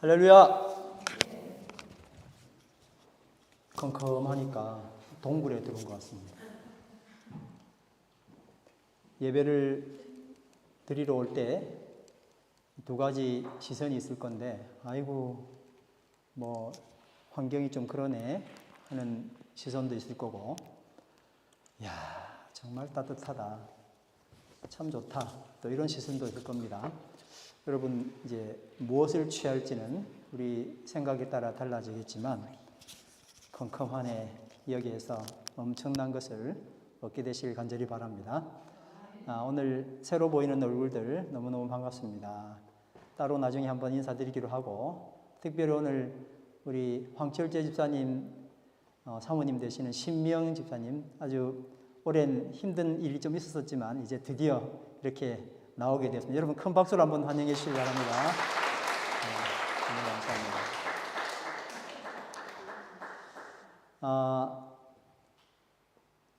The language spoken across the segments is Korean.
할렐루야. 컴컴하니까 동굴에 들어온 것 같습니다. 예배를 드리러 올 때 두 가지 시선이 있을 건데, 아이고 뭐 환경이 좀 그러네 하는 시선도 있을 거고, 야 정말 따뜻하다, 참 좋다, 또 이런 시선도 있을 겁니다. 여러분, 이제 무엇을 취할지는 우리 생각에 따라 달라지겠지만, 컴컴하네 여기에서 엄청난 것을 얻게 되시길 간절히 바랍니다. 오늘 새로 보이는 얼굴들 너무너무 반갑습니다. 따로 나중에 한번 인사드리기로 하고, 특별히 오늘 우리 황철재 집사님 사모님 되시는 신명 집사님, 아주 오랜 힘든 일이 좀 있었지만 이제 드디어 이렇게 나오게 되었습니다. 여러분 큰 박수로 한번 환영해 주시기 바랍니다. 감사합니다.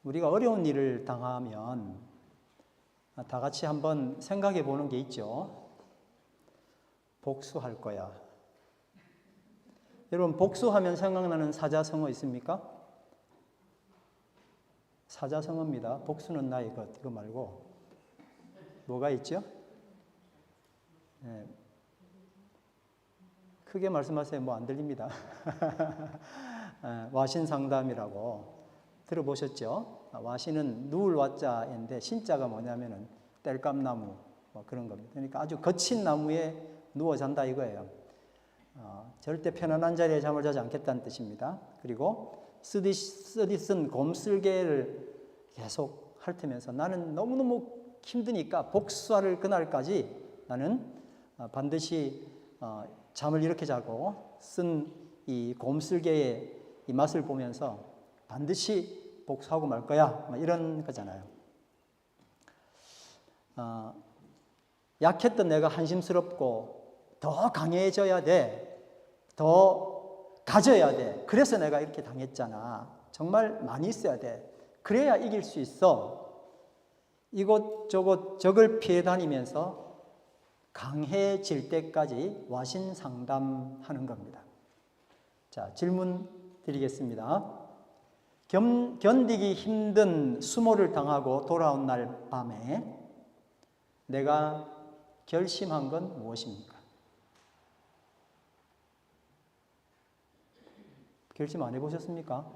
우리가 어려운 일을 당하면 다 같이 한번 생각해 보는 게 있죠. 복수할 거야. 여러분, 복수하면 생각나는 사자성어 있습니까? 사자성어입니다. 복수는 나의 것, 이거 말고 뭐가 있죠? 네. 크게 말씀하세요. 뭐 안 들립니다. 와신상담이라고 들어보셨죠? 와신은 누울 와자인데 신자가 뭐냐면은 땔감나무 뭐 그런 겁니다. 그러니까 아주 거친 나무에 누워 잔다 이거예요. 절대 편안한 자리에 잠을 자지 않겠다는 뜻입니다. 그리고 쓰디쓴 곰슬개를 계속 핥으면서 나는 너무너무 힘드니까 복수할 그날까지 나는 반드시 잠을 이렇게 자고 쓴 이 곰슬개의 이 맛을 보면서 반드시 복수하고 말 거야, 이런 거잖아요. 약했던 내가 한심스럽고 더 강해져야 돼, 더 가져야 돼. 그래서 내가 이렇게 당했잖아. 정말 많이 있어야 돼. 그래야 이길 수 있어. 이곳저곳 적을 피해 다니면서 강해질 때까지 와신상담하는 겁니다. 자, 질문 드리겠습니다. 견디기 힘든 수모를 당하고 돌아온 날 밤에 내가 결심한 건 무엇입니까? 결심 안 해보셨습니까?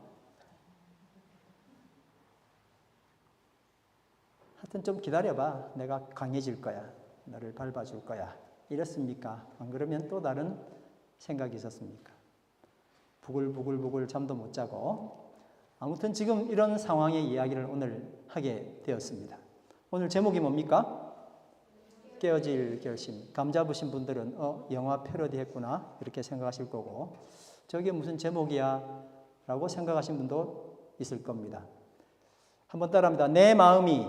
하여튼 좀 기다려봐. 내가 강해질 거야. 너를 밟아줄 거야. 이랬습니까? 안 그러면 또 다른 생각이 있었습니까? 부글부글 잠도 못 자고. 아무튼 지금 이런 상황의 이야기를 오늘 하게 되었습니다. 오늘 제목이 뭡니까? 깨어질 결심. 감 잡으신 분들은 영화 패러디 했구나 이렇게 생각하실 거고, 저게 무슨 제목이야 라고 생각하신 분도 있을 겁니다. 한번 따라합니다. 내 마음이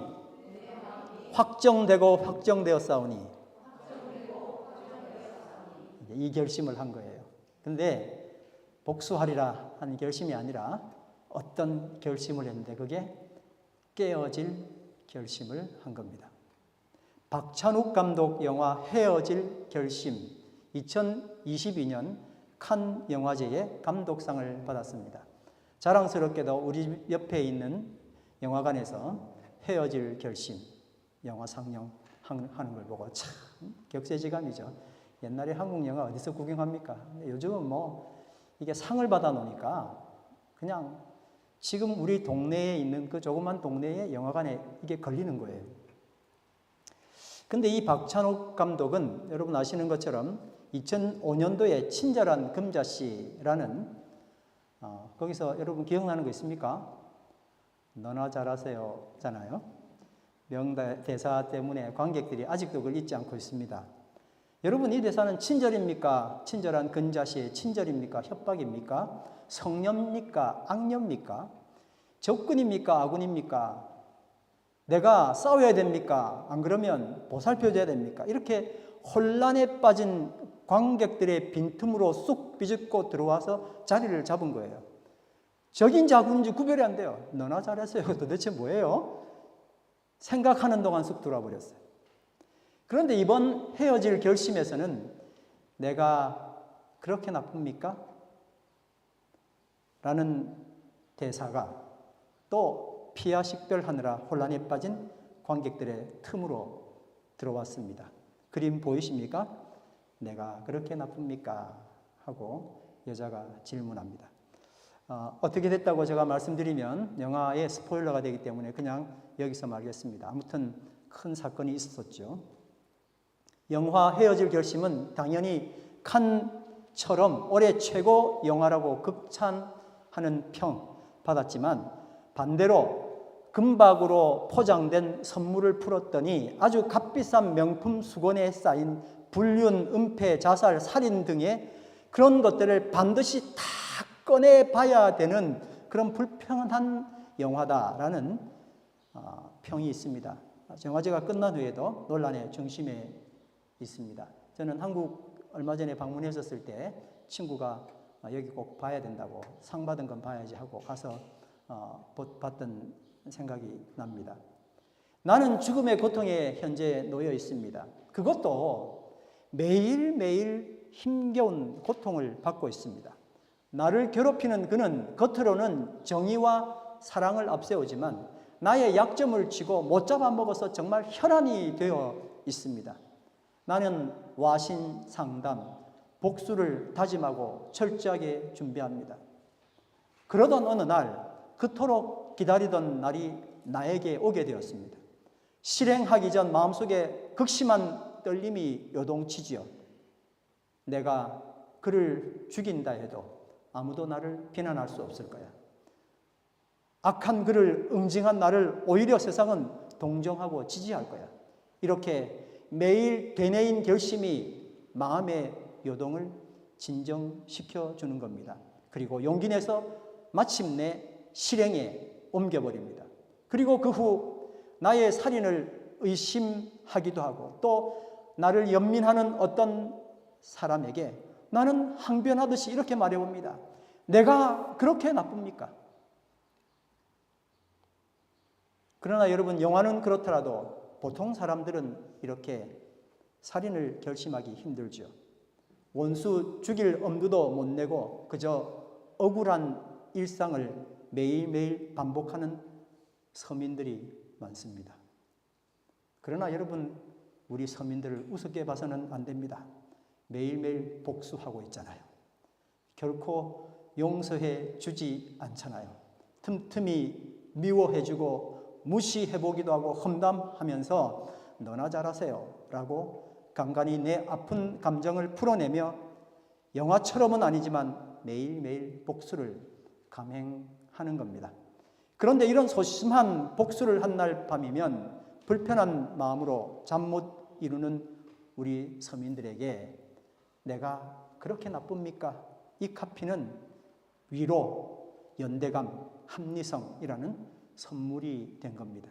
확정되고 확정되었사오니. 이 결심을 한 거예요. 근데 복수하리라 하는 결심이 아니라 어떤 결심을 했는데 그게 깨어질 결심을 한 겁니다. 박찬욱 감독 영화 헤어질 결심, 2022년 칸 영화제의 감독상을 받았습니다. 자랑스럽게도 우리 옆에 있는 영화관에서 헤어질 결심 영화 상영하는 걸 보고 참 격세지감이죠. 옛날에 한국 영화 어디서 구경합니까? 요즘은 뭐 이게 상을 받아 놓으니까 그냥 지금 우리 동네에 있는 그 조그만 동네의 영화관에 이게 걸리는 거예요. 근데 이 박찬욱 감독은 여러분 아시는 것처럼 2005년도에 친절한 금자씨라는 거기서 여러분 기억나는 거 있습니까? 너나 잘하세요 잖아요. 명대사 때문에 관객들이 아직도 그걸 잊지 않고 있습니다. 여러분, 이 대사는 친절입니까? 친절한 근자씨의 친절입니까? 협박입니까? 성녀입니까? 악녀입니까? 적군입니까? 아군입니까? 내가 싸워야 됩니까? 안 그러면 보살펴줘야 됩니까? 이렇게 혼란에 빠진 관객들의 빈틈으로 쑥 비집고 들어와서 자리를 잡은 거예요. 적인지 아군인지 구별이 안 돼요. 너나 잘했어요. 도대체 뭐예요? 생각하는 동안 쑥 들어와 버렸어요. 그런데 이번 헤어질 결심에서는 내가 그렇게 나쁩니까? 라는 대사가 또 피하 식별하느라 혼란에 빠진 관객들의 틈으로 들어왔습니다. 그림 보이십니까? 내가 그렇게 나쁩니까? 하고 여자가 질문합니다. 어떻게 됐다고 제가 말씀드리면 영화의 스포일러가 되기 때문에 그냥 여기서 말겠습니다. 아무튼 큰 사건이 있었죠. 영화 헤어질 결심은 당연히 칸처럼 올해 최고 영화라고 극찬하는 평 받았지만 반대로 금박으로 포장된 선물을 풀었더니 아주 값비싼 명품 수건에 쌓인 불륜, 은폐, 자살, 살인 등의 그런 것들을 반드시 다 꺼내봐야 되는 그런 불평한 영화다라는 평이 있습니다. 영화제가 끝난 후에도 논란의 중심에 있습니다. 저는 한국 얼마 전에 방문했었을 때 친구가 여기 꼭 봐야 된다고, 상 받은 건 봐야지 하고 가서 봤던 생각이 납니다. 나는 죽음의 고통에 현재 놓여 있습니다. 그것도 매일매일 힘겨운 고통을 받고 있습니다. 나를 괴롭히는 그는 겉으로는 정의와 사랑을 앞세우지만 나의 약점을 쥐고 못 잡아먹어서 정말 혈안이 되어 있습니다. 나는 와신 상담, 복수를 다짐하고 철저하게 준비합니다. 그러던 어느 날 그토록 기다리던 날이 나에게 오게 되었습니다. 실행하기 전 마음속에 극심한 떨림이 요동치지요. 내가 그를 죽인다 해도 아무도 나를 비난할 수 없을 거야. 악한 그를 응징한 나를 오히려 세상은 동정하고 지지할 거야. 이렇게 매일 되뇌인 결심이 마음의 요동을 진정시켜 주는 겁니다. 그리고 용기 내서 마침내 실행에 옮겨버립니다. 그리고 그 후 나의 살인을 의심하기도 하고 또 나를 연민하는 어떤 사람에게 나는 항변하듯이 이렇게 말해봅니다. 내가 그렇게 나쁩니까? 그러나 여러분, 영화는 그렇더라도 보통 사람들은 이렇게 살인을 결심하기 힘들죠. 원수 죽일 엄두도 못 내고 그저 억울한 일상을 매일매일 반복하는 서민들이 많습니다. 그러나 여러분, 우리 서민들을 우습게 봐서는 안 됩니다. 매일매일 복수하고 있잖아요. 결코 용서해 주지 않잖아요. 틈틈이 미워해주고 무시해보기도 하고 험담하면서 너나 잘하세요 라고 간간히 내 아픈 감정을 풀어내며 영화처럼은 아니지만 매일매일 복수를 감행하는 겁니다. 그런데 이런 소심한 복수를 한 날 밤이면 불편한 마음으로 잠 못 이루는 우리 서민들에게 내가 그렇게 나쁩니까? 이 카피는 위로, 연대감, 합리성이라는 선물이 된 겁니다.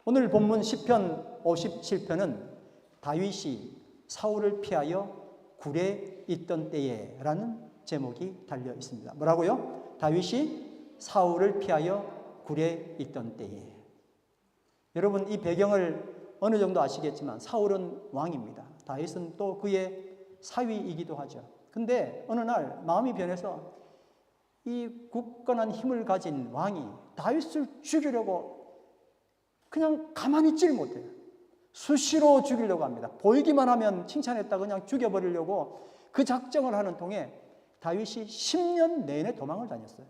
오늘 본문 시편 57편은 다윗이 사울을 피하여 굴에 있던 때에 라는 제목이 달려 있습니다. 뭐라고요? 다윗이 사울을 피하여 굴에 있던 때에. 여러분, 이 배경을 어느 정도 아시겠지만 사울은 왕입니다. 다윗은 또 그의 사위이기도 하죠. 근데 어느 날 마음이 변해서 이 굳건한 힘을 가진 왕이 다윗을 죽이려고 그냥 가만히 있질 못해요. 수시로 죽이려고 합니다. 보이기만 하면 칭찬했다 그냥 죽여버리려고 그 작정을 하는 통에 다윗이 10년 내내 도망을 다녔어요.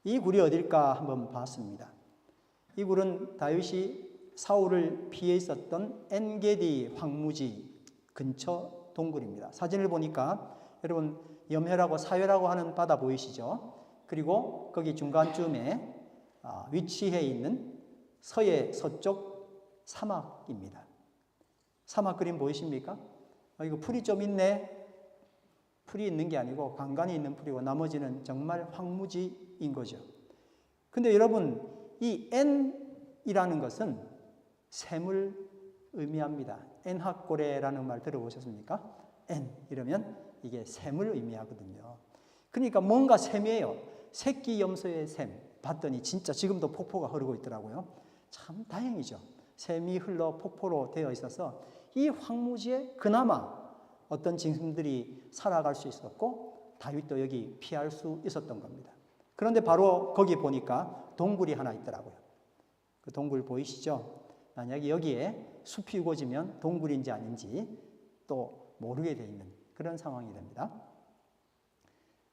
이 굴이 어딜까 한번 봤습니다. 이 굴은 다윗이 사울을 피해 있었던 엔게디 황무지 근처 동굴입니다. 사진을 보니까 여러분 염해라고 사회라고 하는 바다 보이시죠? 그리고 거기 중간쯤에 위치해 있는 서해 서쪽 사막입니다. 사막 그림 보이십니까? 이거 풀이 좀 있네. 풀이 있는 게 아니고 간간히 있는 풀이고 나머지는 정말 황무지인 거죠. 근데 여러분, 이 N이라는 것은 샘을 의미합니다. N학고래라는 말 들어보셨습니까? N 이러면 이게 샘을 의미하거든요. 그러니까 뭔가 샘이에요. 새끼 염소의 샘. 봤더니 진짜 지금도 폭포가 흐르고 있더라고요. 참 다행이죠. 샘이 흘러 폭포로 되어 있어서 이 황무지에 그나마 어떤 짐승들이 살아갈 수 있었고 다윗도 여기 피할 수 있었던 겁니다. 그런데 바로 거기 보니까 동굴이 하나 있더라고요. 그 동굴 보이시죠? 만약에 여기에 숲이 우거지면 동굴인지 아닌지 또 모르게 돼 있는 그런 상황이 됩니다.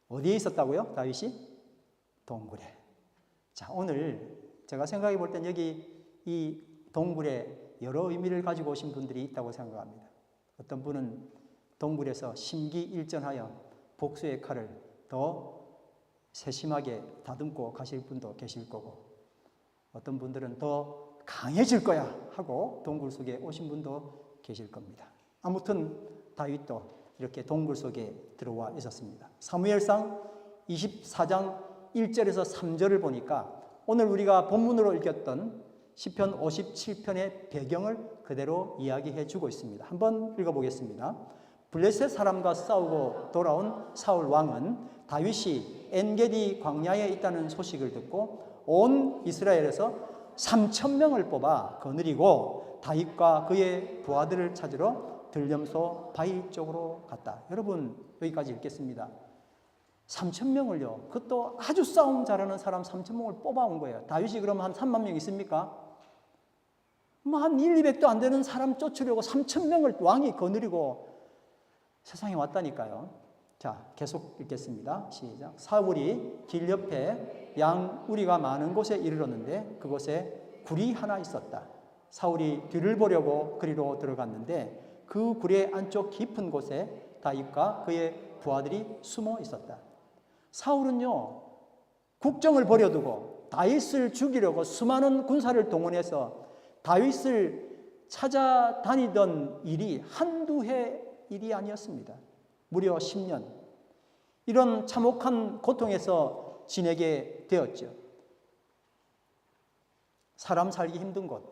어디에 있었다고요? 다윗이? 동굴에. 자, 오늘 제가 생각해 볼 땐 여기 이 동굴에 여러 의미를 가지고 오신 분들이 있다고 생각합니다. 어떤 분은 동굴에서 심기일전하여 복수의 칼을 더 세심하게 다듬고 가실 분도 계실 거고, 어떤 분들은 더 강해질 거야 하고 동굴 속에 오신 분도 계실 겁니다. 아무튼 다윗도 이렇게 동굴 속에 들어와 있었습니다. 사무엘상 24장 1절에서 3절을 보니까 오늘 우리가 본문으로 읽었던 시편 57편의 배경을 그대로 이야기해 주고 있습니다. 한번 읽어보겠습니다. 블레셋 사람과 싸우고 돌아온 사울 왕은 다윗이 엔게디 광야에 있다는 소식을 듣고 온 이스라엘에서 3,000명을 뽑아 거느리고 다윗과 그의 부하들을 찾으러 들렴소 바위 쪽으로 갔다. 여러분 여기까지 읽겠습니다. 3,000명을요. 그것도 아주 싸움 잘하는 사람 3,000명을 뽑아온 거예요. 다윗이 그럼 한 3만 명 있습니까? 뭐 한 1, 200도 안 되는 사람 쫓으려고 3,000명을 왕이 거느리고 세상에 왔다니까요. 자, 계속 읽겠습니다. 시작. 사울이 길 옆에 양 우리가 많은 곳에 이르렀는데 그곳에 굴이 하나 있었다. 사울이 뒤를 보려고 그리로 들어갔는데 그 굴의 안쪽 깊은 곳에 다윗과 그의 부하들이 숨어 있었다. 사울은요, 국정을 버려두고 다윗을 죽이려고 수많은 군사를 동원해서 다윗을 찾아다니던 일이 한두 해 일이 아니었습니다. 무려 10년. 이런 참혹한 고통에서 지내게 되었죠. 사람 살기 힘든 곳,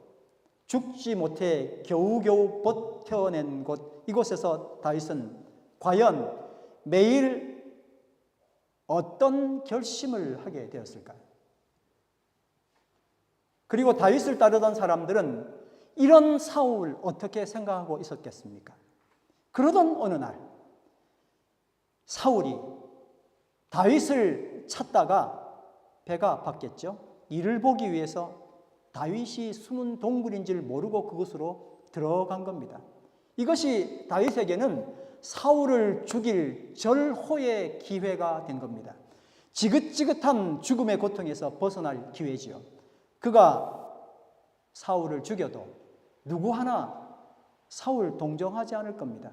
죽지 못해 겨우겨우 버텨낸 곳, 이곳에서 다윗은 과연 매일 어떤 결심을 하게 되었을까요? 그리고 다윗을 따르던 사람들은 이런 사울을 어떻게 생각하고 있었겠습니까? 그러던 어느 날 사울이 다윗을 찾다가 배가 아팠겠죠. 이를 보기 위해서 다윗이 숨은 동굴인 줄 모르고 그곳으로 들어간 겁니다. 이것이 다윗에게는 사울을 죽일 절호의 기회가 된 겁니다. 지긋지긋한 죽음의 고통에서 벗어날 기회지요. 그가 사울을 죽여도 누구 하나 사울 동정하지 않을 겁니다.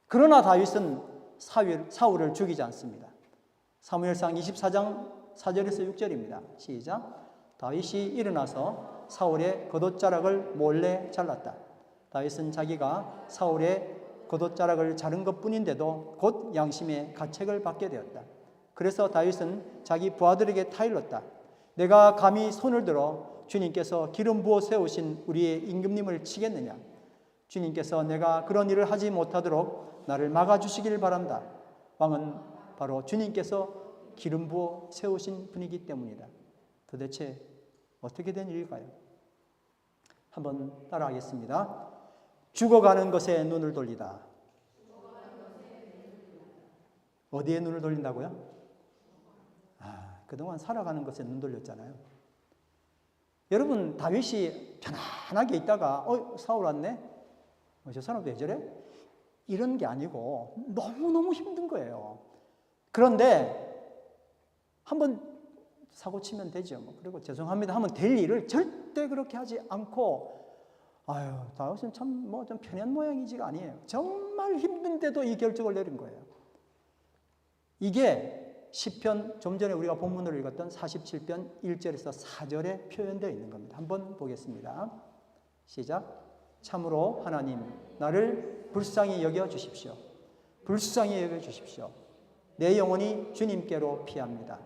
그러나 다윗은 사울을 죽이지 않습니다. 사무엘상 24장 4절에서 6절입니다. 시작. 다윗이 일어나서 사울의 겉옷자락을 몰래 잘랐다. 다윗은 자기가 사울의 겉옷자락을 자른 것뿐인데도 곧 양심의 가책을 받게 되었다. 그래서 다윗은 자기 부하들에게 타일렀다. 내가 감히 손을 들어 주님께서 기름 부어 세우신 우리의 임금님을 치겠느냐? 주님께서 내가 그런 일을 하지 못하도록 나를 막아주시길 바란다. 왕은 바로 주님께서 기름 부어 세우신 분이기 때문이다. 도대체 어떻게 된 일일까요? 한번 따라하겠습니다. 죽어가는 것에 눈을 돌리다. 어디에 눈을 돌린다고요? 그동안 살아가는 것에 눈 돌렸잖아요. 여러분, 다윗이 편안하게 있다가 사울 왔네? 저 사람도 왜 저래? 이런 게 아니고 너무너무 힘든 거예요. 그런데 한번 사고 치면 되죠. 그리고 죄송합니다 하면 될 일을 절대 그렇게 하지 않고 다윗은 참 좀 편한 모양이지가 아니에요. 정말 힘든데도 이 결정을 내린 거예요. 이게 시편 좀 전에 우리가 본문으로 읽었던 47편 1절에서 4절에 표현되어 있는 겁니다. 한번 보겠습니다. 시작. 참으로 하나님 나를 불쌍히 여겨 주십시오. 불쌍히 여겨 주십시오. 내 영혼이 주님께로 피합니다.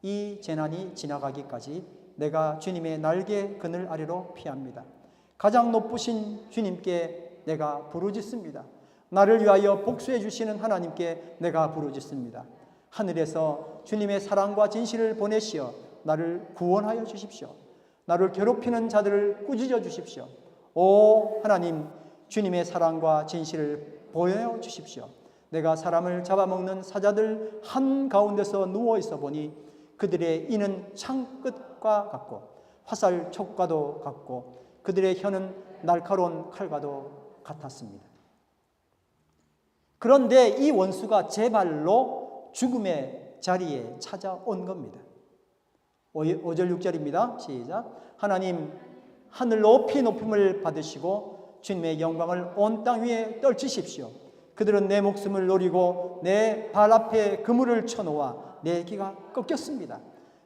이 재난이 지나가기까지 내가 주님의 날개 그늘 아래로 피합니다. 가장 높으신 주님께 내가 부르짖습니다. 나를 위하여 복수해 주시는 하나님께 내가 부르짖습니다. 하늘에서 주님의 사랑과 진실을 보내시어 나를 구원하여 주십시오. 나를 괴롭히는 자들을 꾸짖어 주십시오. 오 하나님, 주님의 사랑과 진실을 보여주십시오. 내가 사람을 잡아먹는 사자들 한가운데서 누워있어 보니 그들의 이는 창끝과 같고 화살 촉과도 같고 그들의 혀는 날카로운 칼과도 같았습니다. 그런데 이 원수가 제 발로 죽음의 자리에 찾아온 겁니다. 5절 6절입니다. 시작. 하나님 하늘 높이 높임을 받으시고 주님의 영광을 온 땅 위에 떨치십시오. 그들은 내 목숨을 노리고 내 발 앞에 그물을 쳐놓아 내 기가 꺾였습니다.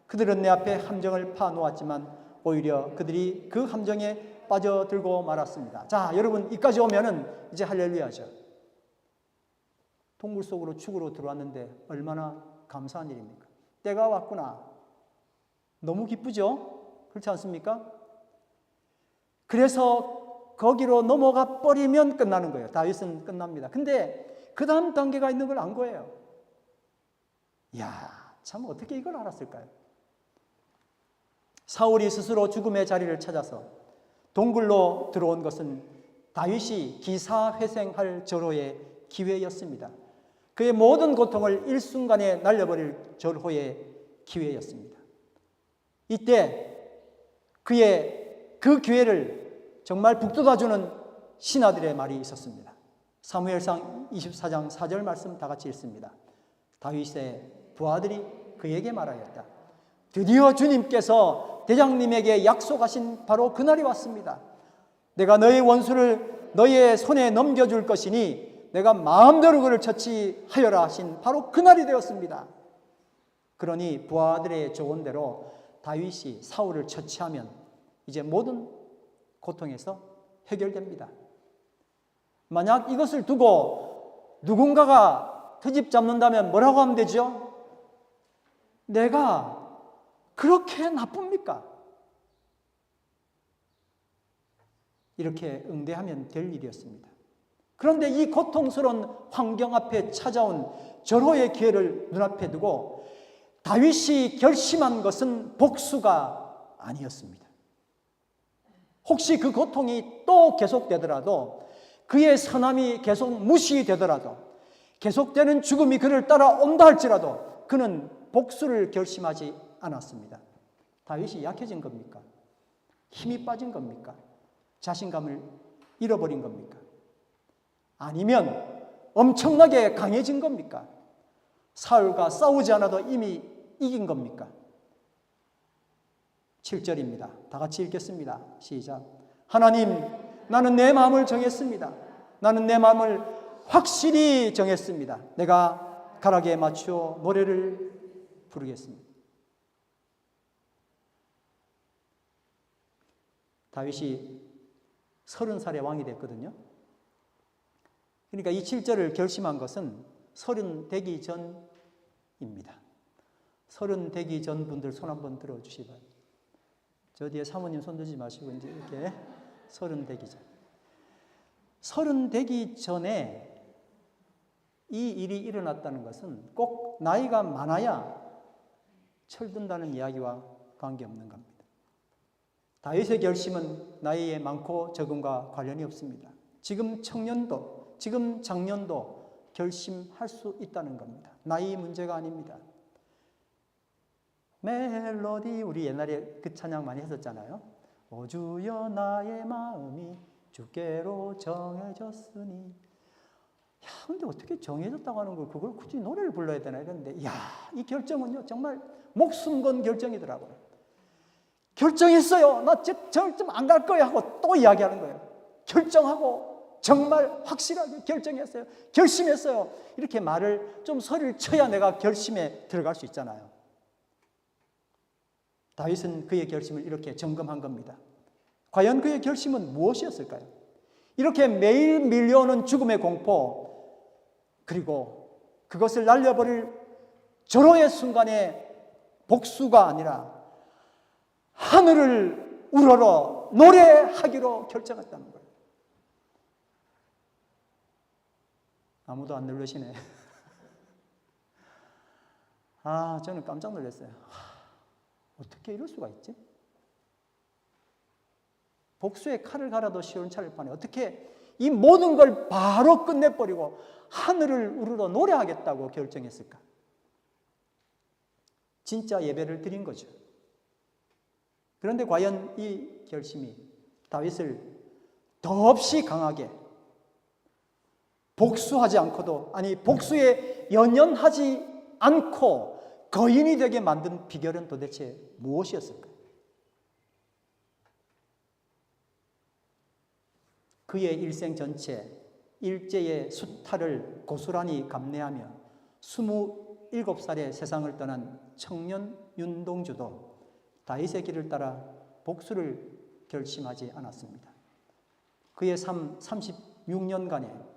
그들은 내 앞에 함정을 파놓았지만 오히려 그들이 그 함정에 빠져들고 말았습니다. 자, 여러분 이까지 오면은 이제 할렐루야죠. 동굴 속으로 죽으러 들어왔는데 얼마나 감사한 일입니까? 때가 왔구나. 너무 기쁘죠? 그렇지 않습니까? 그래서 거기로 넘어가 버리면 끝나는 거예요. 다윗은 끝납니다. 근데 그 다음 단계가 있는 걸 안 거예요. 이야, 참 어떻게 이걸 알았을까요? 사울이 스스로 죽음의 자리를 찾아서 동굴로 들어온 것은 다윗이 기사회생할 절호의 기회였습니다. 그의 모든 고통을 일순간에 날려버릴 절호의 기회였습니다. 이때 그의 그 기회를 정말 북돋아주는 신하들의 말이 있었습니다. 사무엘상 24장 4절 말씀 다 같이 읽습니다. 다윗의 부하들이 그에게 말하였다. 드디어 주님께서 대장님에게 약속하신 바로 그날이 왔습니다. 내가 너의 원수를 너의 손에 넘겨줄 것이니 내가 마음대로 그를 처치하여라 하신 바로 그날이 되었습니다. 그러니 부하들의 조언대로 다윗이 사울을 처치하면 이제 모든 고통에서 해결됩니다. 만약 이것을 두고 누군가가 트집 잡는다면 뭐라고 하면 되죠? 내가 그렇게 나쁩니까? 이렇게 응대하면 될 일이었습니다. 그런데 이 고통스러운 환경 앞에 찾아온 절호의 기회를 눈앞에 두고 다윗이 결심한 것은 복수가 아니었습니다. 혹시 그 고통이 또 계속되더라도 그의 선함이 계속 무시되더라도 계속되는 죽음이 그를 따라온다 할지라도 그는 복수를 결심하지 않았습니다. 다윗이 약해진 겁니까? 힘이 빠진 겁니까? 자신감을 잃어버린 겁니까? 아니면 엄청나게 강해진 겁니까? 사울과 싸우지 않아도 이미 이긴 겁니까? 7절입니다. 다 같이 읽겠습니다. 시작. 하나님, 나는 내 마음을 정했습니다. 나는 내 마음을 확실히 정했습니다. 내가 가락에 맞추어 노래를 부르겠습니다. 다윗이 30살에 왕이 됐거든요. 그러니까 이 7절을 결심한 것은 30 되기 전입니다. 30 되기 전 분들 손 한번 들어주시 바랍니다. 저 뒤에 사모님 손 들지 마시고 이제 이렇게 30 되기 전. 30 되기 전에 이 일이 일어났다는 것은 꼭 나이가 많아야 철든다는 이야기와 관계없는 겁니다. 다윗의 결심은 나이에 많고 적음과 관련이 없습니다. 지금 청년도, 지금 장년도 결심할 수 있다는 겁니다. 나이 문제가 아닙니다. 멜로디, 우리 옛날에 그 찬양 많이 했었잖아요. 오 주여 나의 마음이 주께로 정해졌으니. 야, 근데 어떻게 정해졌다고 하는 걸 그걸 굳이 노래를 불러야 되나 이랬는데, 야, 이 결정은요 정말 목숨 건 결정이더라고요. 결정했어요. 나 좀 안 갈 거야 하고 또 이야기하는 거예요. 결정하고 정말 확실하게 결정했어요. 결심했어요. 이렇게 말을 좀 소리를 쳐야 내가 결심에 들어갈 수 있잖아요. 다윗은 그의 결심을 이렇게 점검한 겁니다. 과연 그의 결심은 무엇이었을까요? 이렇게 매일 밀려오는 죽음의 공포, 그리고 그것을 날려버릴 절호의 순간에 복수가 아니라 하늘을 우러러 노래하기로 결정했다는 거예요. 아무도 안 누르시네. 아, 저는 깜짝 놀랐어요. 어떻게 이럴 수가 있지? 복수의 칼을 갈아도 시원찮을 판에 어떻게 이 모든 걸 바로 끝내버리고 하늘을 우러러 노래하겠다고 결정했을까? 진짜 예배를 드린 거죠. 그런데 과연 이 결심이 다윗을 더없이 강하게 복수하지 않고도, 아니 복수에 연연하지 않고 거인이 되게 만든 비결은 도대체 무엇이었을까? 그의 일생 전체 일제의 수탈을 고스란히 감내하며 27살에 세상을 떠난 청년 윤동주도 다윗의 길을 따라 복수를 결심하지 않았습니다. 그의 삶 36년간에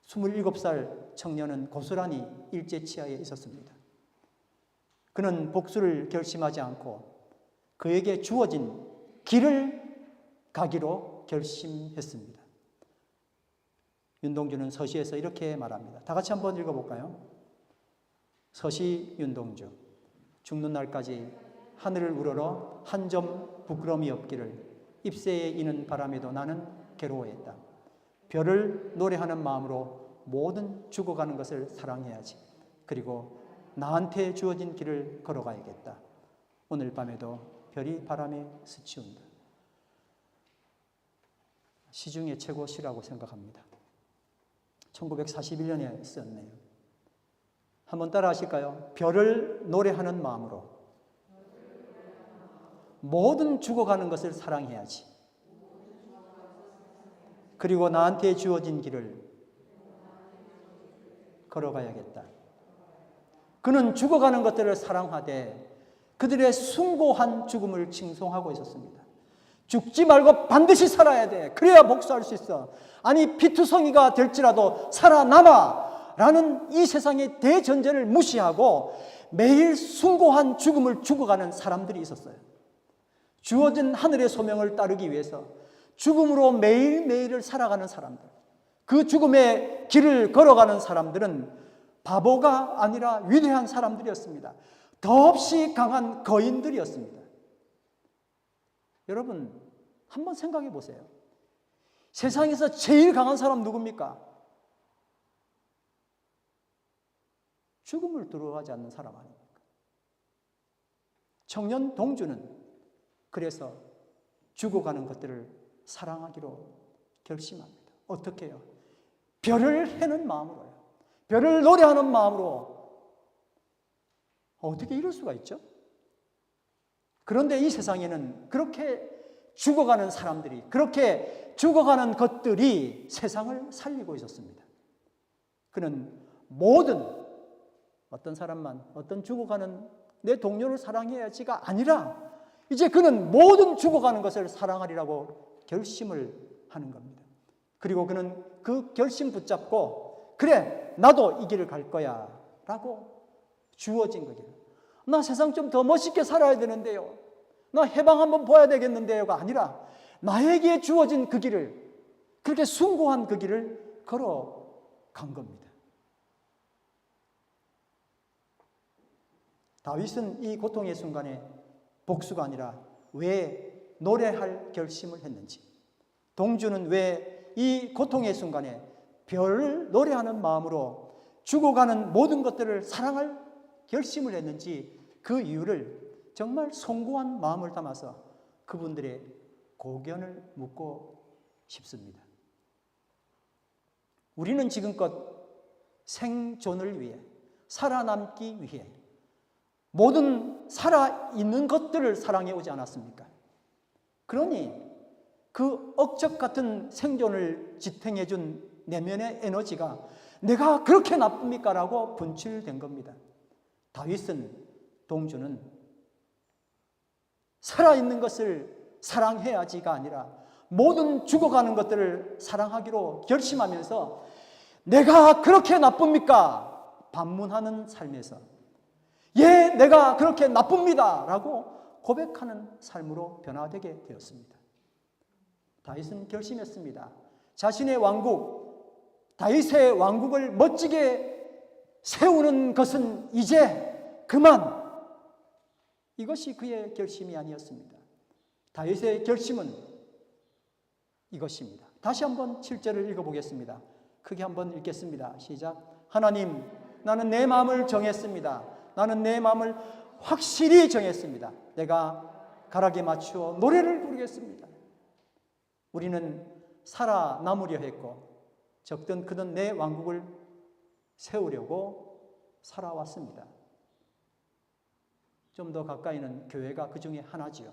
27살 청년은 고스란히 일제 치하에 있었습니다. 그는 복수를 결심하지 않고 그에게 주어진 길을 가기로 결심했습니다. 윤동주는 서시에서 이렇게 말합니다. 다 같이 한번 읽어볼까요? 서시 윤동주. 죽는 날까지 하늘을 우러러 한 점 부끄러움이 없기를 잎새에 이는 바람에도 나는 괴로워했다. 별을 노래하는 마음으로 모든 죽어가는 것을 사랑해야지. 그리고 나한테 주어진 길을 걸어가야겠다. 오늘 밤에도 별이 바람에 스치운다. 시 중에 최고 시라고 생각합니다. 1941년에 썼네요. 한번 따라 하실까요? 별을 노래하는 마음으로 모든 죽어가는 것을 사랑해야지. 그리고 나한테 주어진 길을 걸어가야겠다. 그는 죽어가는 것들을 사랑하되 그들의 숭고한 죽음을 칭송하고 있었습니다. 죽지 말고 반드시 살아야 돼. 그래야 복수할 수 있어. 아니 피투성이가 될지라도 살아남아 라는 이 세상의 대전제를 무시하고 매일 숭고한 죽음을 죽어가는 사람들이 있었어요. 주어진 하늘의 소명을 따르기 위해서 죽음으로 매일매일을 살아가는 사람들, 그 죽음의 길을 걸어가는 사람들은 바보가 아니라 위대한 사람들이었습니다. 더없이 강한 거인들이었습니다. 여러분 한번 생각해 보세요. 세상에서 제일 강한 사람 누굽니까? 죽음을 두려워하지 않는 사람 아닙니까? 청년 동주는 그래서 죽어가는 것들을 사랑하기로 결심합니다. 어떻게 해요? 별을 해는 마음으로요. 별을 노래하는 마음으로. 어떻게 이럴 수가 있죠? 그런데 이 세상에는 그렇게 죽어가는 사람들이, 그렇게 죽어가는 것들이 세상을 살리고 있었습니다. 그는 모든 어떤 사람만, 어떤 죽어가는 내 동료를 사랑해야지가 아니라 이제 그는 모든 죽어가는 것을 사랑하리라고 결심을 하는 겁니다. 그리고 그는 그 결심 붙잡고 그래 나도 이 길을 갈 거야 라고 주어진 거예요. 나 세상 좀 더 멋있게 살아야 되는데요. 나 해방 한번 봐야 되겠는데요가 아니라 나에게 주어진 그 길을, 그렇게 숭고한 그 길을 걸어간 겁니다. 다윗은 이 고통의 순간에 복수가 아니라 왜 노래할 결심을 했는지, 동주는 왜 이 고통의 순간에 별을 노래하는 마음으로 죽어가는 모든 것들을 사랑할 결심을 했는지 그 이유를 정말 송구한 마음을 담아서 그분들의 고견을 묻고 싶습니다. 우리는 지금껏 생존을 위해, 살아남기 위해 모든 살아있는 것들을 사랑해 오지 않았습니까? 그러니 그 억적 같은 생존을 지탱해 준 내면의 에너지가 내가 그렇게 나쁩니까? 라고 분출된 겁니다. 다윗은, 동주는 살아있는 것을 사랑해야지가 아니라 모든 죽어가는 것들을 사랑하기로 결심하면서 내가 그렇게 나쁩니까? 반문하는 삶에서 예, 내가 그렇게 나쁩니다 라고 고백하는 삶으로 변화되게 되었습니다. 다윗은 결심했습니다. 자신의 왕국, 다윗의 왕국을 멋지게 세우는 것은 이제 그만. 이것이 그의 결심이 아니었습니다. 다윗의 결심은 이것입니다. 다시 한번 7절을 읽어보겠습니다. 크게 한번 읽겠습니다. 시작. 하나님, 나는 내 마음을 정했습니다. 나는 내 마음을 확실히 정했습니다. 내가 가락에 맞추어 노래를 부르겠습니다. 우리는 살아남으려 했고 적든 크든 내 왕국을 세우려고 살아왔습니다. 좀 더 가까이는 교회가 그 중에 하나지요.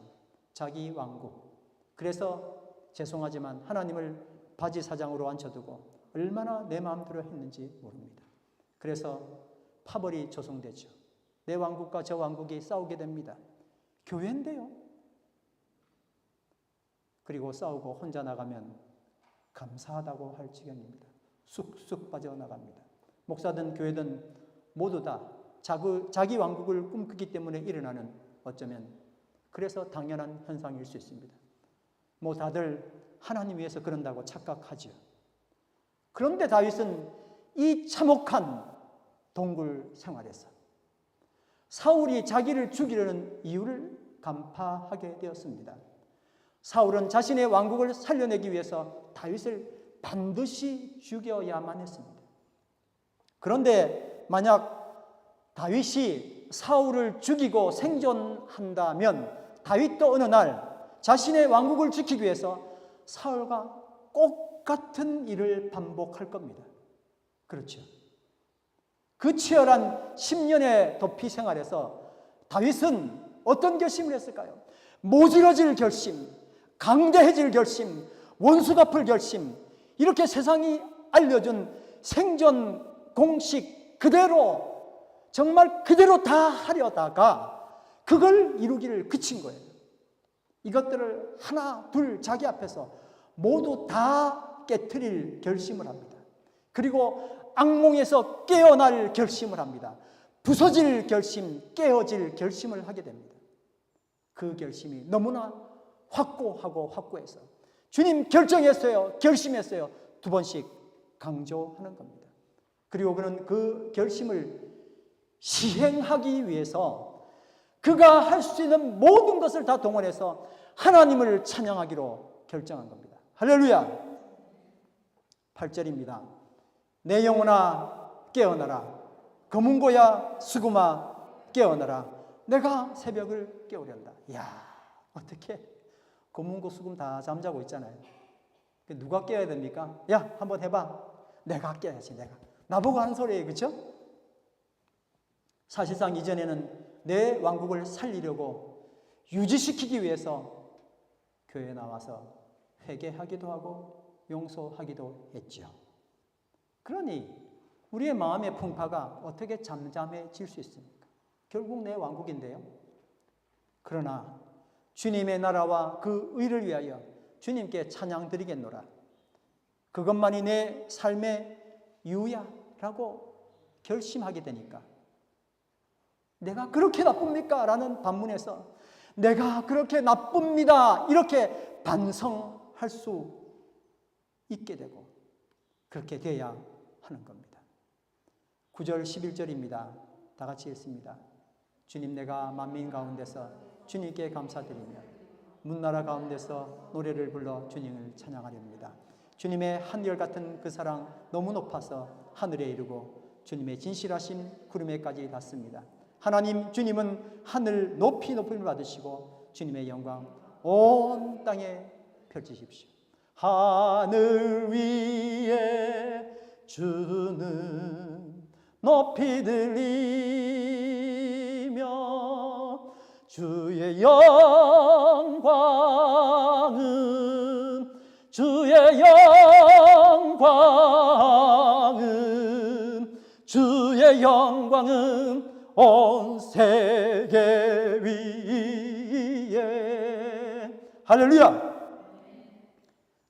자기 왕국. 그래서 죄송하지만 하나님을 바지 사장으로 앉혀두고 얼마나 내 마음대로 했는지 모릅니다. 그래서 파벌이 조성되죠. 내 왕국과 저 왕국이 싸우게 됩니다. 교회인데요. 그리고 싸우고 혼자 나가면 감사하다고 할 지경입니다. 쑥쑥 빠져나갑니다. 목사든 교회든 모두 다 자기 왕국을 꿈꾸기 때문에 일어나는, 어쩌면 그래서 당연한 현상일 수 있습니다. 뭐 다들 하나님 위해서 그런다고 착각하죠. 그런데 다윗은 이 참혹한 동굴 생활에서 사울이 자기를 죽이려는 이유를 간파하게 되었습니다. 사울은 자신의 왕국을 살려내기 위해서 다윗을 반드시 죽여야만 했습니다. 그런데 만약 다윗이 사울을 죽이고 생존한다면 다윗도 어느 날 자신의 왕국을 지키기 위해서 사울과 똑같은 일을 반복할 겁니다. 그렇죠. 그 치열한 10년의 도피 생활에서 다윗은 어떤 결심을 했을까요? 모질어질 결심, 강대해질 결심, 원수 갚을 결심, 이렇게 세상이 알려준 생존 공식 그대로, 정말 그대로 다 하려다가 그걸 이루기를 그친 거예요. 이것들을 하나 둘 자기 앞에서 모두 다 깨트릴 결심을 합니다. 그리고 악몽에서 깨어날 결심을 합니다. 부서질 결심, 깨어질 결심을 하게 됩니다. 그 결심이 너무나 확고하고 확고해서 주님 결정했어요, 결심했어요, 2번씩 강조하는 겁니다. 그리고 그는 그 결심을 시행하기 위해서 그가 할 수 있는 모든 것을 다 동원해서 하나님을 찬양하기로 결정한 겁니다. 할렐루야. 8절입니다. 내 영혼아 깨어나라. 검은고야 수금아 깨어나라. 내가 새벽을 깨우련다. 이야, 어떻게 검은고 수금 다 잠자고 있잖아요. 누가 깨어야 됩니까? 야, 한번 해봐. 내가 깨야지. 내가. 나보고 하는 소리예요. 그렇죠? 사실상 이전에는 내 왕국을 살리려고 유지시키기 위해서 교회에 나와서 회개하기도 하고 용서하기도 했죠. 그러니 우리의 마음의 풍파가 어떻게 잠잠해질 수 있습니까? 결국 내 왕국인데요. 그러나 주님의 나라와 그 의를 위하여 주님께 찬양 드리겠노라. 그것만이 내 삶의 이유야라고 결심하게 되니까, 내가 그렇게 나쁩니까? 라는 반문에서 내가 그렇게 나쁩니다, 이렇게 반성할 수 있게 되고 그렇게 돼야 하는 겁니다. 9절 11절입니다. 다 같이 읽습니다. 주님, 내가 만민 가운데서 주님께 감사드리며 문나라 가운데서 노래를 불러 주님을 찬양하렵니다. 주님의 한결같은 그 사랑 너무 높아서 하늘에 이르고 주님의 진실하신 구름에까지 닿습니다. 하나님, 주님은 하늘 높이 높임을 받으시고 주님의 영광 온 땅에 펼치십시오. 하늘 위에 주는 높이 들리며 주의 영광은 주의 영광은 온 세계 위에. 할렐루야.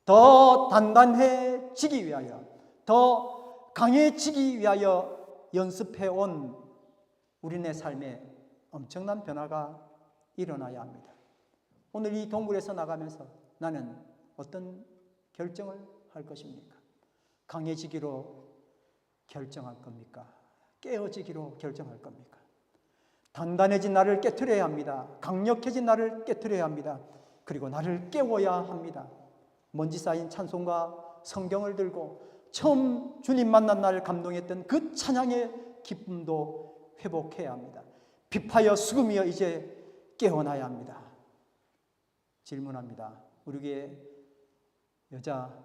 더 단단해지기 위하여, 더 강해지기 위하여 연습해온 우리네 삶에 엄청난 변화가 일어나야 합니다. 오늘 이 동굴에서 나가면서 나는 어떤 결정을 할 것입니까? 강해지기로 결정할 겁니까? 깨어지기로 결정할 겁니까? 단단해진 나를 깨트려야 합니다. 강력해진 나를 깨트려야 합니다. 그리고 나를 깨워야 합니다. 먼지 쌓인 찬송과 성경을 들고 처음 주님 만난 날 감동했던 그 찬양의 기쁨도 회복해야 합니다. 비파여 수금이여 이제 깨어나야 합니다. 질문합니다. 우리 교회 여자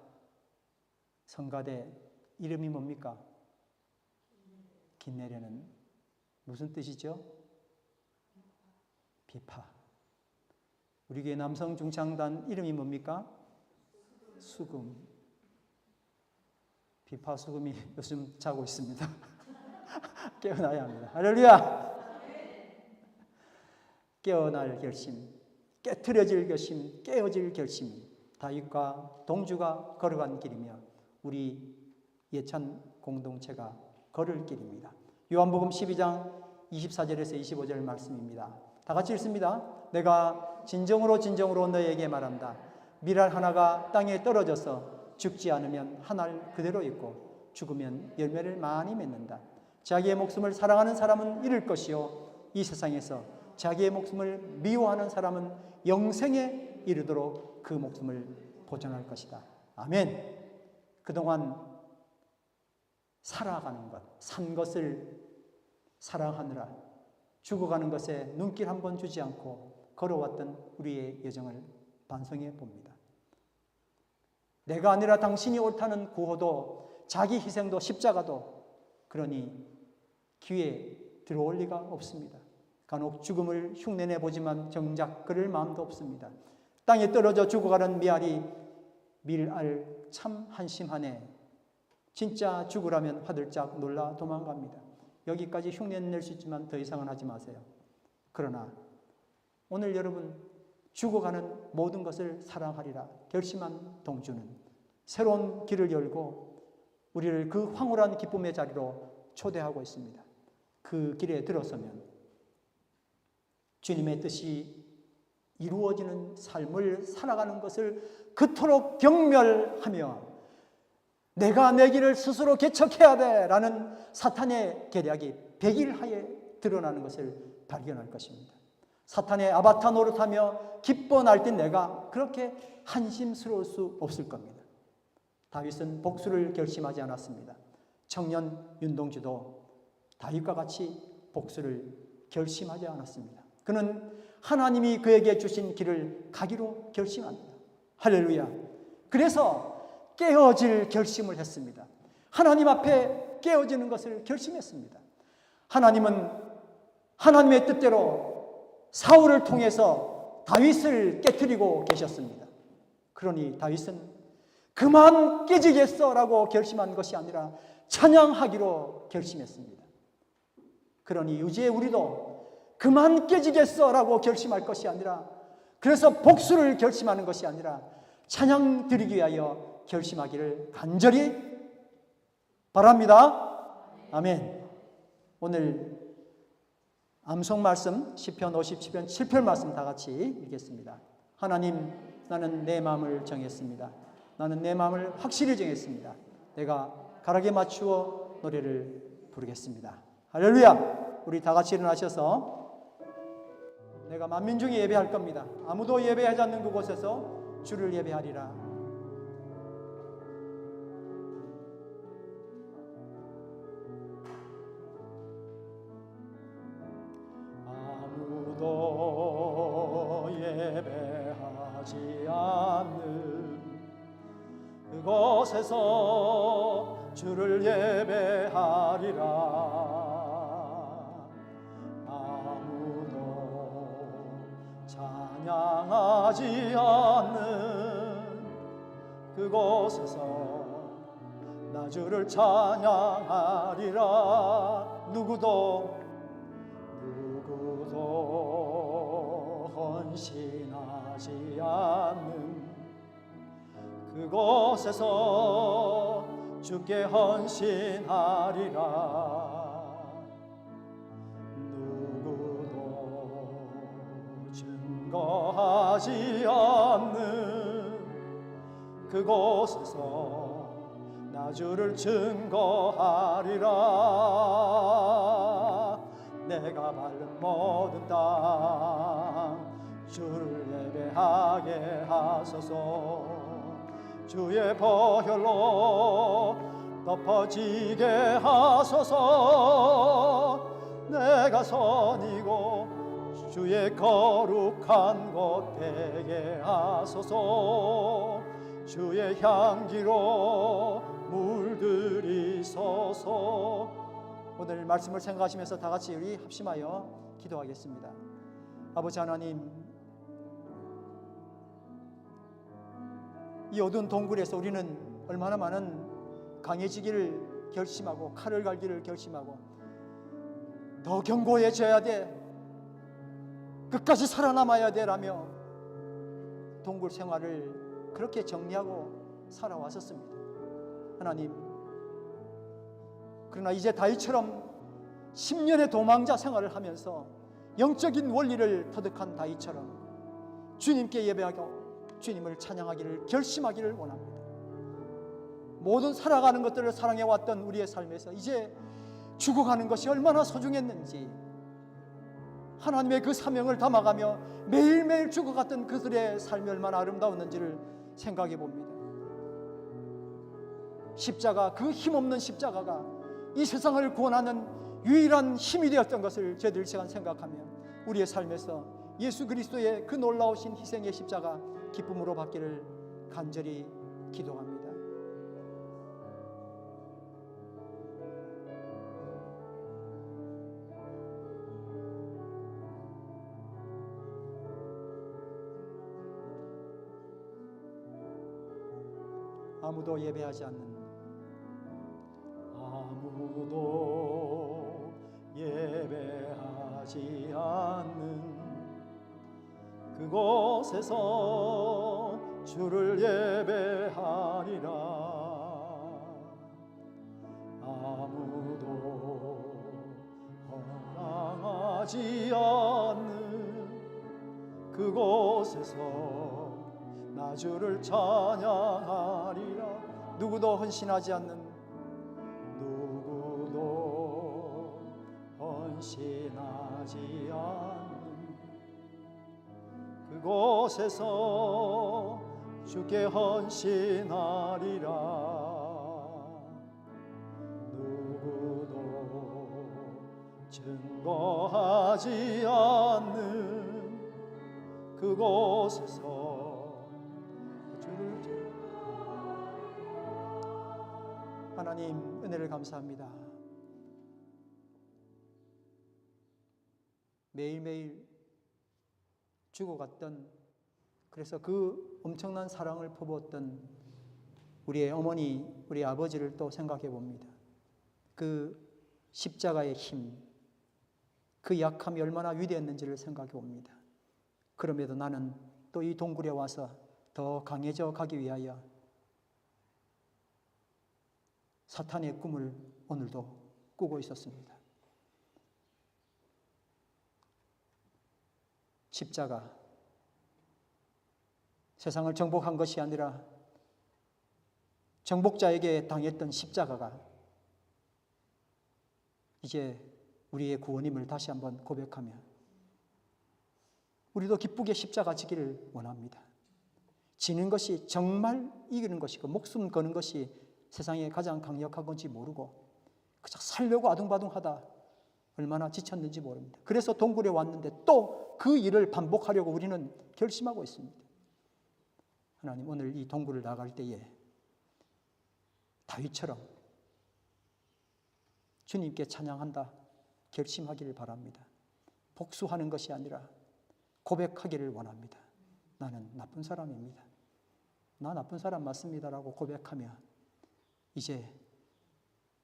성가대 이름이 뭡니까? 김내려는 무슨 뜻이죠? 비파. 우리 교회 남성 중창단 이름이 뭡니까? 수금. 비파 수금이 요즘 자고 있습니다. 깨어나야 합니다. 할렐루야! 깨어날 결심, 깨트려질 결심, 깨어질 결심. 다윗과 동주가 걸어간 길이며 우리 예찬 공동체가 걸을 길입니다. 요한복음 12장 24절에서 25절 말씀입니다. 다 같이 읽습니다. 내가 진정으로 진정으로 너에게 말한다. 밀알 하나가 땅에 떨어져서 죽지 않으면 한 알 그대로 있고 죽으면 열매를 많이 맺는다. 자기의 목숨을 사랑하는 사람은 잃을 것이요 이 세상에서 자기의 목숨을 미워하는 사람은 영생에 이르도록 그 목숨을 보존할 것이다. 아멘. 그동안 살아가는 것, 산 것을 사랑하느라 죽어가는 것에 눈길 한번 주지 않고 걸어왔던 우리의 여정을 반성해 봅니다. 내가 아니라 당신이 옳다는 구호도 자기 희생도 십자가도 그러니 귀에 들어올 리가 없습니다. 간혹 죽음을 흉내내 보지만 정작 그럴 마음도 없습니다. 땅에 떨어져 죽어가는 미알이 밀알 참 한심하네. 진짜 죽으라면 화들짝 놀라 도망갑니다. 여기까지 흉내낼 수 있지만 더 이상은 하지 마세요. 그러나 오늘 여러분 죽어가는 모든 것을 사랑하리라 결심한 동주는 새로운 길을 열고 우리를 그 황홀한 기쁨의 자리로 초대하고 있습니다. 그 길에 들어서면 주님의 뜻이 이루어지는 삶을 살아가는 것을 그토록 경멸하며 내가 내 길을 스스로 개척해야 돼 라는 사탄의 계략이 백일하에 드러나는 것을 발견할 것입니다. 사탄의 아바타 노릇하며 기뻐 날뛴 내가 그렇게 한심스러울 수 없을 겁니다. 다윗은 복수를 결심하지 않았습니다. 청년 윤동주도 다윗과 같이 복수를 결심하지 않았습니다. 그는 하나님이 그에게 주신 길을 가기로 결심합니다. 할렐루야. 그래서 깨어질 결심을 했습니다. 하나님 앞에 깨어지는 것을 결심했습니다. 하나님은 하나님의 뜻대로 사울을 통해서 다윗을 깨트리고 계셨습니다. 그러니 다윗은 그만 깨지겠어라고 결심한 것이 아니라 찬양하기로 결심했습니다. 그러니 유지의 우리도 그만 깨지겠어라고 결심할 것이 아니라 그래서 복수를 결심하는 것이 아니라 찬양 드리기 위하여 결심하기를 간절히 바랍니다. 아멘. 오늘 암송 말씀 시편 57편 7편 말씀 다 같이 읽겠습니다. 하나님, 나는 내 마음을 정했습니다. 나는 내 마음을 확실히 정했습니다. 내가 가락에 맞추어 노래를 부르겠습니다. 할렐루야. 우리 다 같이 일어나셔서 내가 만민 중에 예배할 겁니다. 아무도 예배하지 않는 그곳에서 주를 예배하리라. 아무도 예배하지 않는 그곳에서 주를 예배하리라. 찬양하지 않는 그곳에서 나 주를 찬양하리라. 누구도 헌신하지 않는 그곳에서 주께 헌신하리라. 증거하지 않는 그곳에서 나 주를 증거하리라. 내가 밟은 모든 땅 주를 예배하게 하소서. 주의 보혈로 덮어지게 하소서. 내가 선이고 주의 거룩한 곳 되게 하소서. 주의 향기로 물들이소서. 오늘 말씀을 생각하시면서 다 같이 우리 합심하여 기도하겠습니다. 아버지 하나님, 이 어두운 동굴에서 우리는 얼마나 많은 강해지기를 결심하고 칼을 갈기를 결심하고 더 견고해져야 돼, 끝까지 살아남아야 되라며 동굴 생활을 그렇게 정리하고 살아왔었습니다. 하나님, 그러나 이제 다윗처럼 10년의 도망자 생활을 하면서 영적인 원리를 터득한 다윗처럼 주님께 예배하고 주님을 찬양하기를 결심하기를 원합니다. 모든 살아가는 것들을 사랑해왔던 우리의 삶에서 이제 죽어가는 것이 얼마나 소중했는지, 하나님의 그 사명을 담아가며 매일매일 죽어갔던 그들의 삶이 얼마나 아름다웠는지를 생각해 봅니다. 십자가, 그 힘없는 십자가가 이 세상을 구원하는 유일한 힘이 되었던 것을 저희들 시간 생각하며 우리의 삶에서 예수 그리스도의 그 놀라우신 희생의 십자가 기쁨으로 받기를 간절히 기도합니다. 아무도 예배하지 않는, 아무도 예배하지 않는 그곳에서 주를 예배하리라. 아무도 허락하지 않는 그곳에서 나 주를 찬양하리라. 누구도 헌신하지 않는, 누구도 헌신하지 않는 그곳에서 주께 헌신하리라. 누구도 증거하지 않는 그곳에서 주를. 하나님, 은혜를 감사합니다. 매일매일 죽어갔던, 그래서 그 엄청난 사랑을 퍼부었던 우리의 어머니, 우리 아버지를 또 생각해 봅니다. 그 십자가의 힘, 그 약함이 얼마나 위대했는지를 생각해 봅니다. 그럼에도 나는 또 이 동굴에 와서 더 강해져 가기 위하여 사탄의 꿈을 오늘도 꾸고 있었습니다. 십자가, 세상을 정복한 것이 아니라 정복자에게 당했던 십자가가 이제 우리의 구원임을 다시 한번 고백하며 우리도 기쁘게 십자가 지기를 원합니다. 지는 것이 정말 이기는 것이고 목숨 거는 것이 세상에 가장 강력한 건지 모르고 그저 살려고 아둥바둥하다 얼마나 지쳤는지 모릅니다. 그래서 동굴에 왔는데 또 그 일을 반복하려고 우리는 결심하고 있습니다. 하나님, 오늘 이 동굴을 나갈 때에 다윗처럼 주님께 찬양한다 결심하기를 바랍니다. 복수하는 것이 아니라 고백하기를 원합니다. 나는 나쁜 사람입니다. 나 나쁜 사람 맞습니다라고 고백하며 이제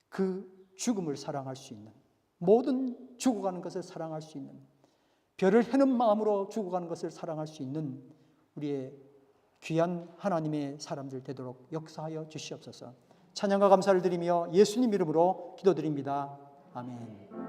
그 죽음을 사랑할 수 있는, 모든 죽어가는 것을 사랑할 수 있는, 별을 해는 마음으로 죽어가는 것을 사랑할 수 있는 우리의 귀한 하나님의 사람들 되도록 역사하여 주시옵소서. 찬양과 감사를 드리며 예수님 이름으로 기도드립니다. 아멘.